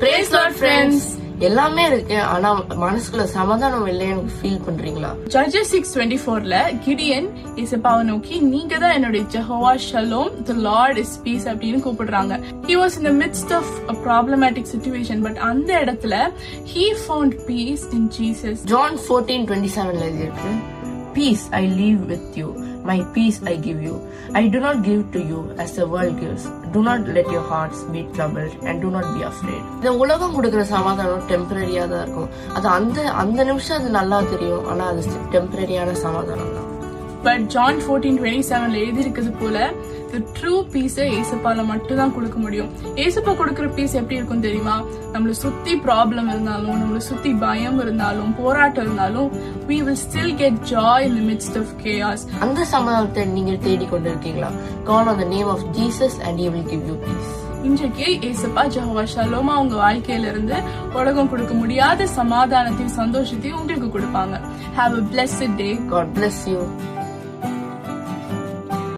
Praise Lord friends. எல்லாமே இருக்கு ஆனா மனசுக்குள்ள சமாதானம் இல்லைன்னு ஃபீல் பண்றீங்களா? Judges 6:24ல கிடியன் இசப்பாவை நோக்கி நீங்க தான் என்னுடைய Jehovah shalom, the Lord is peace அப்படின்னு கூப்பிடுறாங்க. He was in the midst of a problematic situation, but அந்த இடத்துல he found peace in Jesus. John 14:27ல இருக்கு, Peace I leave with you, my peace I give you. I do not give to you as the world gives. Do not let your hearts be troubled and do not be afraid. இந்த உலகம் கொடுக்கிற சமாதானம் டெம்பரரியா தான் இருக்கும். அது அந்த நிமிஷம் அது நல்லா தெரியும், ஆனா அது டெம்பரரியான சமாதானம் தான். But John 14:27ல எழுதி இருக்கிறது போல the true peace ஏசப்பால மட்டும் தான் கொடுக்க முடியும். ஏசப்பா கொடுக்கிற பீஸ் எப்படி இருக்கும் தெரியுமா? நம்மள சுத்தி ப்ராப்ளம் இருந்தாலும், நம்மள சுத்தி பயம் இருந்தாலும், போராட்டம் இருந்தாலும், we will still get joy in the midst of chaos. அந்த சமாதானத்தை நீங்க தேடி கொண்டிருக்கீங்களா? Call on the name of Jesus and he will give you peace. இன்றைக்கு ஏசப்பா ஜெகோவா ஷலோமா உங்க வாழ்க்கையில இருந்து உலகம் கொடுக்க முடியாத சமாதானத்தையும் சந்தோஷத்தையும் உங்களுக்கு கொடுப்பாங்க. Have a blessed day. God bless you.